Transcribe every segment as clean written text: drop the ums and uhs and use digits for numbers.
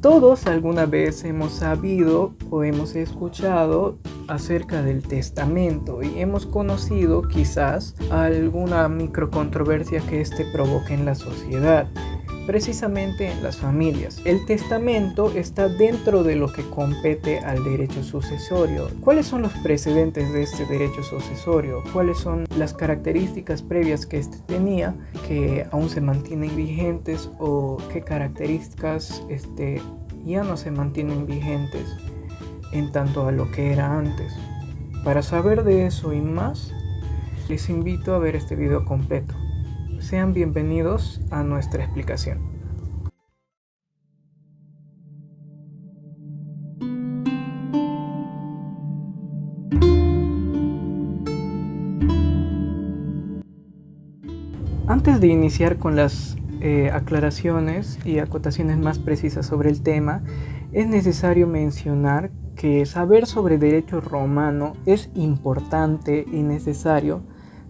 Todos alguna vez hemos sabido o hemos escuchado acerca del testamento y hemos conocido quizás alguna microcontroversia que éste provoque en la sociedad, precisamente en las familias. El testamento está dentro de lo que compete al derecho sucesorio. ¿Cuáles son los precedentes de este derecho sucesorio? ¿Cuáles son las características previas que éste tenía que aún se mantienen vigentes o qué características ya no se mantienen vigentes en tanto a lo que era antes? Para saber de eso y más, les invito a ver este video completo. Sean bienvenidos a nuestra explicación. Antes de iniciar con las aclaraciones y acotaciones más precisas sobre el tema, es necesario mencionar que saber sobre derecho romano es importante y necesario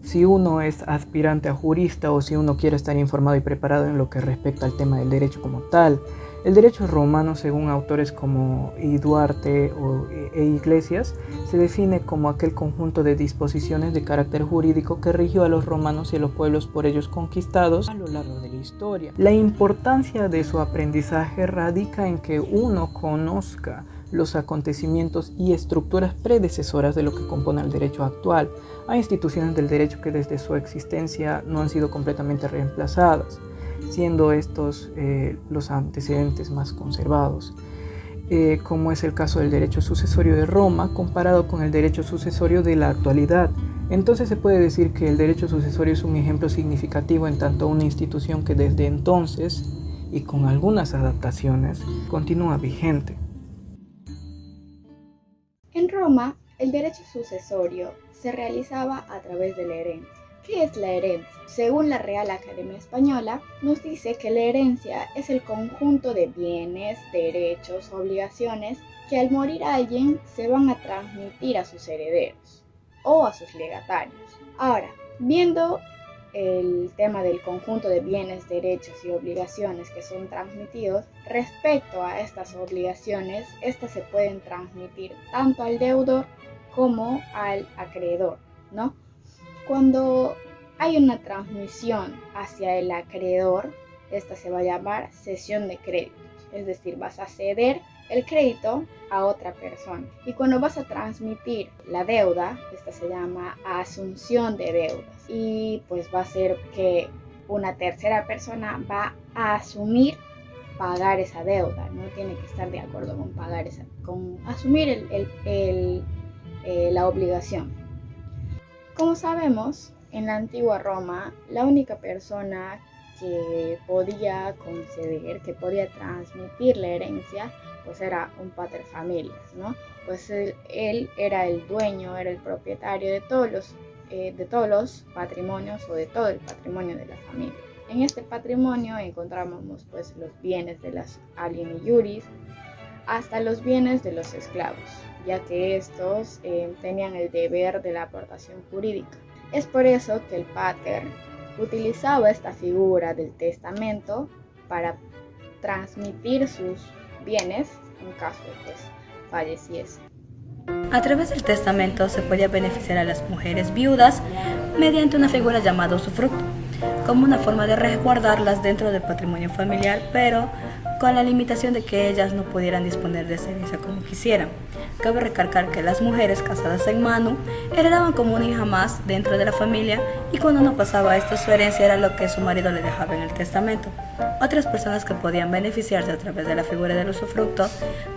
si uno es aspirante a jurista o si uno quiere estar informado y preparado en lo que respecta al tema del derecho como tal. El derecho romano, según autores como Duarte e Iglesias, se define como aquel conjunto de disposiciones de carácter jurídico que rigió a los romanos y a los pueblos por ellos conquistados a lo largo de la historia. La importancia de su aprendizaje radica en que uno conozca los acontecimientos y estructuras predecesoras de lo que compone el derecho actual. Hay instituciones del derecho que desde su existencia no han sido completamente reemplazadas, siendo estos los antecedentes más conservados, como es el caso del derecho sucesorio de Roma comparado con el derecho sucesorio de la actualidad. Entonces se puede decir que el derecho sucesorio es un ejemplo significativo en tanto una institución que desde entonces, y con algunas adaptaciones, continúa vigente. En Roma, el derecho sucesorio se realizaba a través de la herencia. ¿Qué es la herencia? Según la Real Academia Española, nos dice que la herencia es el conjunto de bienes, derechos, obligaciones que al morir alguien se van a transmitir a sus herederos o a sus legatarios. Ahora, viendo el tema del conjunto de bienes, derechos y obligaciones que son transmitidos, respecto a estas obligaciones, estas se pueden transmitir tanto al deudor como al acreedor, ¿no? Cuando hay una transmisión hacia el acreedor, esta se va a llamar cesión de crédito, es decir, vas a ceder el crédito a otra persona. Y cuando vas a transmitir la deuda, esta se llama asunción de deudas. Y pues va a ser que una tercera persona va a asumir pagar esa deuda, no tiene que estar de acuerdo con pagar con asumir la obligación. Como sabemos, en la antigua Roma, la única persona que podía conceder, que podía transmitir la herencia, pues era un pater familias, ¿no? Pues él era el dueño, era el propietario de todos los patrimonios o de todo el patrimonio de la familia. En este patrimonio encontramos pues los bienes de las alieni iuris hasta los bienes de los esclavos, ya que estos tenían el deber de la aportación jurídica. Es por eso que el pater utilizaba esta figura del testamento para transmitir sus bienes en caso pues falleciese. A través del testamento se podía beneficiar a las mujeres viudas mediante una figura llamada usufructo, como una forma de resguardarlas dentro del patrimonio familiar, pero con la limitación de que ellas no pudieran disponer de esa herencia como quisieran. Cabe recalcar que las mujeres casadas en manu heredaban como una hija más dentro de la familia y cuando no pasaba esto, su herencia era lo que su marido le dejaba en el testamento. Otras personas que podían beneficiarse a través de la figura del usufructo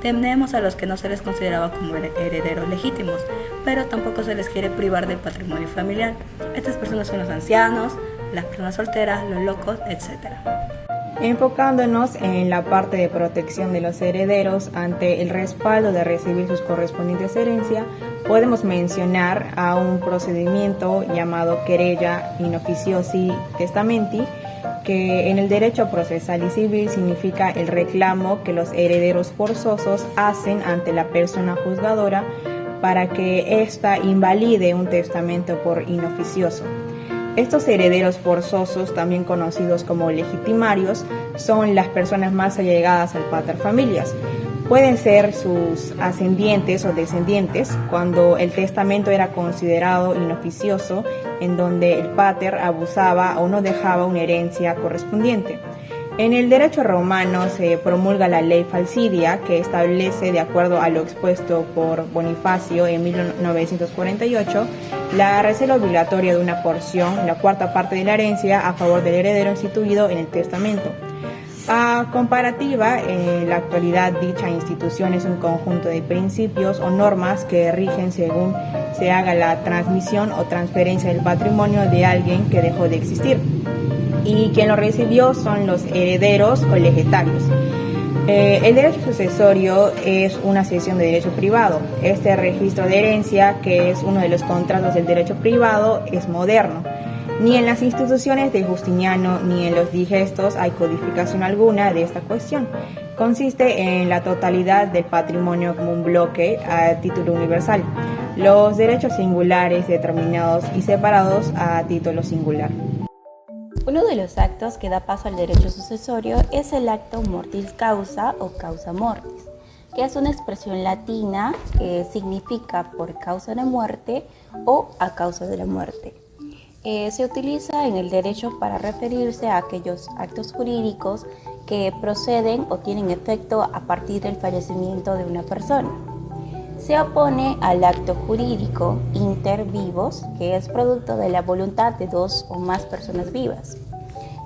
tenemos a los que no se les consideraba como herederos legítimos, pero tampoco se les quiere privar del patrimonio familiar. Estas personas son los ancianos, las personas solteras, los locos, etc. Enfocándonos en la parte de protección de los herederos ante el respaldo de recibir sus correspondientes herencias, podemos mencionar a un procedimiento llamado querella in officiosi testamenti, que en el derecho procesal y civil significa el reclamo que los herederos forzosos hacen ante la persona juzgadora para que ésta invalide un testamento por inoficioso. Estos herederos forzosos, también conocidos como legitimarios, son las personas más allegadas al pater familias. Pueden ser sus ascendientes o descendientes cuando el testamento era considerado inoficioso, en donde el pater abusaba o no dejaba una herencia correspondiente. En el derecho romano se promulga la ley falcidia, que establece, de acuerdo a lo expuesto por Bonifacio en 1948, la reserva obligatoria de una porción, la cuarta parte de la herencia, a favor del heredero instituido en el testamento. A comparativa, en la actualidad dicha institución es un conjunto de principios o normas que rigen según se haga la transmisión o transferencia del patrimonio de alguien que dejó de existir, y quien lo recibió son los herederos o legatarios. El derecho sucesorio es una sección de derecho privado. Este registro de herencia, que es uno de los contratos del derecho privado, es moderno. Ni en las instituciones de Justiniano ni en los digestos hay codificación alguna de esta cuestión. Consiste en la totalidad del patrimonio como un bloque a título universal. Los derechos singulares determinados y separados a título singular. Uno de los actos que da paso al derecho sucesorio es el acto mortis causa o causa mortis, que es una expresión latina que significa por causa de muerte o a causa de la muerte. Se utiliza en el derecho para referirse a aquellos actos jurídicos que proceden o tienen efecto a partir del fallecimiento de una persona. Se opone al acto jurídico inter vivos, que es producto de la voluntad de dos o más personas vivas.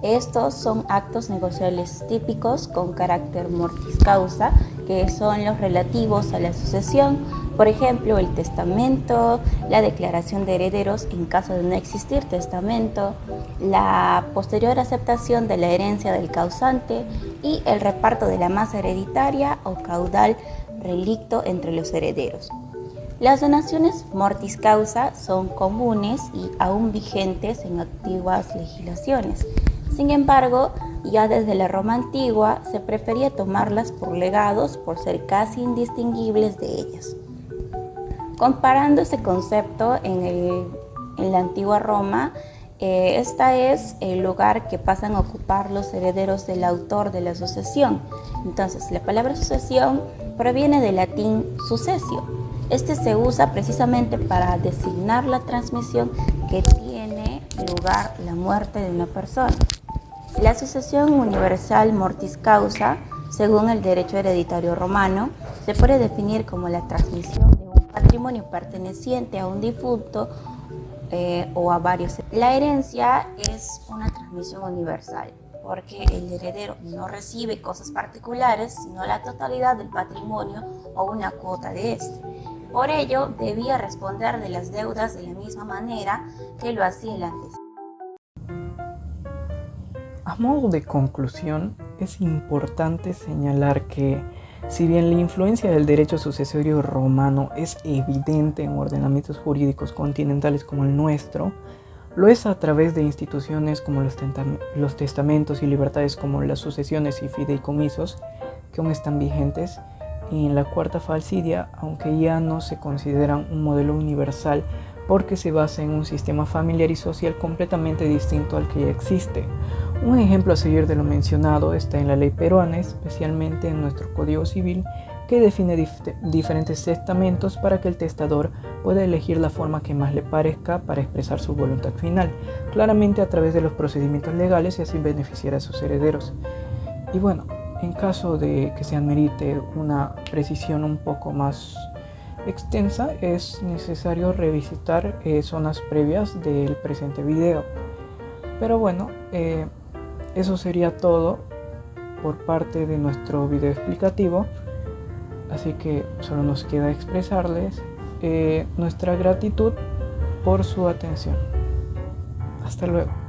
Estos son actos negociables típicos con carácter mortis causa, que son los relativos a la sucesión, por ejemplo, el testamento, la declaración de herederos en caso de no existir testamento, la posterior aceptación de la herencia del causante y el reparto de la masa hereditaria o caudal relicto entre los herederos. Las donaciones mortis causa son comunes y aún vigentes en antiguas legislaciones. Sin embargo, ya desde la Roma antigua se prefería tomarlas por legados por ser casi indistinguibles de ellas. Comparando este concepto en la antigua Roma, esta es el lugar que pasan a ocupar los herederos del autor de la sucesión. Entonces, la palabra sucesión proviene del latín successio. Este se usa precisamente para designar la transmisión que tiene lugar la muerte de una persona. La sucesión universal mortis causa, según el derecho hereditario romano, se puede definir como la transmisión de un patrimonio perteneciente a un difunto o a varios. La herencia es una transmisión universal, porque el heredero no recibe cosas particulares, sino la totalidad del patrimonio o una cuota de este. Por ello, debía responder de las deudas de la misma manera que lo hacía el antecesor. A modo de conclusión, es importante señalar que, si bien la influencia del derecho sucesorio romano es evidente en ordenamientos jurídicos continentales como el nuestro, lo es a través de instituciones como los testamentos y libertades como las sucesiones y fideicomisos, que aún están vigentes, y en la cuarta falcidia, aunque ya no se consideran un modelo universal porque se basa en un sistema familiar y social completamente distinto al que ya existe. Un ejemplo a seguir de lo mencionado está en la ley peruana, especialmente en nuestro Código Civil, que define diferentes testamentos para que el testador pueda elegir la forma que más le parezca para expresar su voluntad final, claramente a través de los procedimientos legales y así beneficiar a sus herederos. Y bueno, en caso de que se amerite una precisión un poco más extensa, es necesario revisitar zonas previas del presente video. Pero bueno, eso sería todo por parte de nuestro video explicativo, así que solo nos queda expresarles nuestra gratitud por su atención. Hasta luego.